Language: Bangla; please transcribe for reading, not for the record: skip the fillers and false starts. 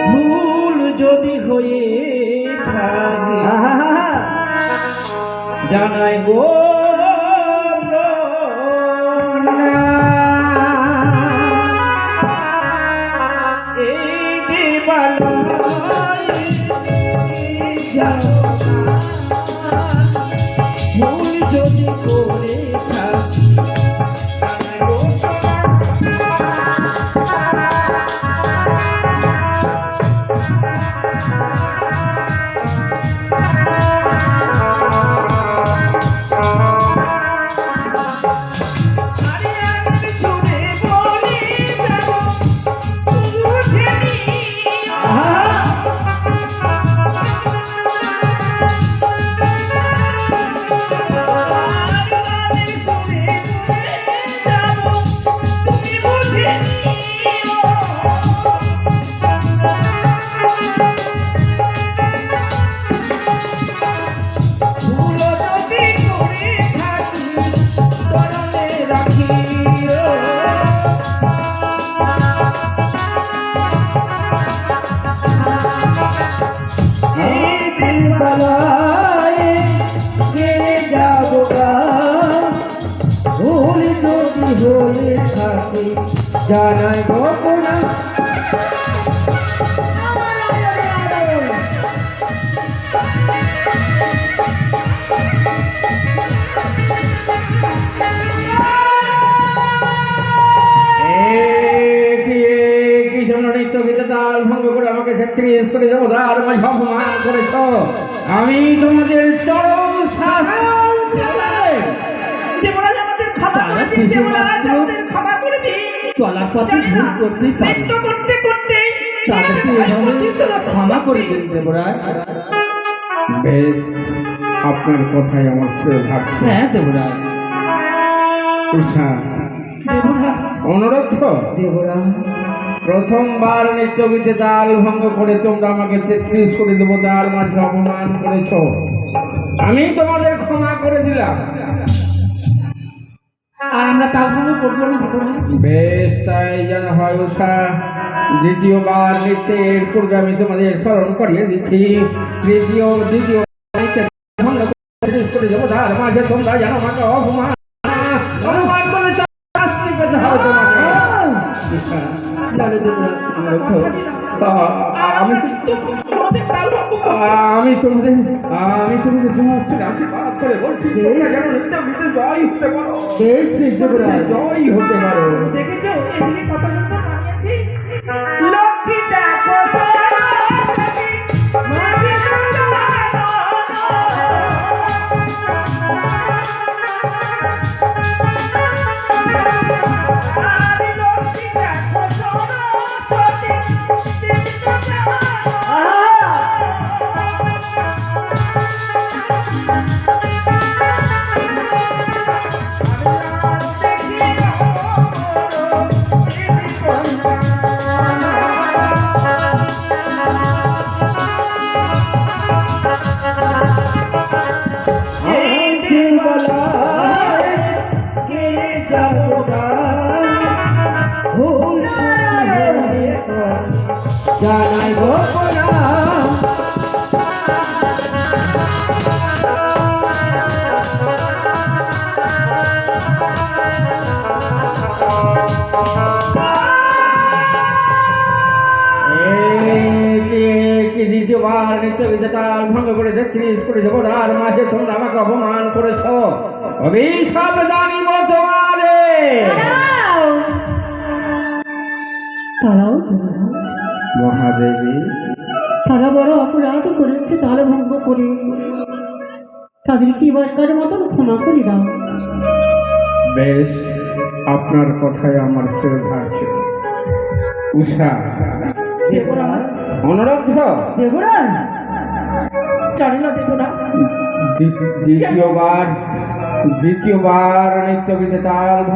ভুল যদি হয়ে থাকে জানাই গো এই দেবালয় ভুল যদি করে থাকি জানাই গো জানাই গোপনা তাল ভঙ্গ করে আমাকে ছেত্রিশ করে দেবো আর অপমান করেছ আমি তোমাদের চরম শাসন চলার পথে ভুল করতেই পারি ক্ষমা করে দিন দেবরাজ। বেশ, আপনার কথাই আমার সুরে ভাবছে। হ্যাঁ দেবরাজ। অনুরোধ দেবরাজ, প্রথমবার নৃত্য গীতে তাল ভঙ্গ করে তোমরা আমাকে 33 করে দেবো তার মাঝে অপমান করেছ, আমি তোমাদের ক্ষমা করে দিলাম আর আমরা তাল ভঙ্গ করবো না। বেশ, তাই যেন হয় উষা। দ্বিতীয়বার নৃত্যের পূর্বে আমি তোমাদের স্মরণ করিয়ে দিচ্ছি, দ্বিতীয় ভঙ্গ করে দেবো তার মাঝে তোমরা যেন আমাকে অপমান করে শাস্তি পেতে হবে তোমাকে। আমি তোমাদের আশীর্বাদ করে বলছি জয় হতে পারো, জয় হতে পারো। দেখেছো কথা লক্ষ্মী দেখো জানাই গোপনা দ্বিতীয়বার নৃত্য গীতে তাল ভঙ্গ করে 33 করে দেবো তার মাঝে তোমরা আমাকে অপমান করেছ, অভিশাপ জানিব তোমারে। তারাও মহাদেবী, তারা বড় অপরাধ করেছে, তাল ভঙ্গ করে তাদেরকে এবারকার মতন ক্ষমা করে দাও। বেশ, আপনার কথায় আমার শ্রদ্ধা আছে। উষা, অনুরোধ দেবরাজ, দ্বিতীয়বার নৃত্য গীতে তাল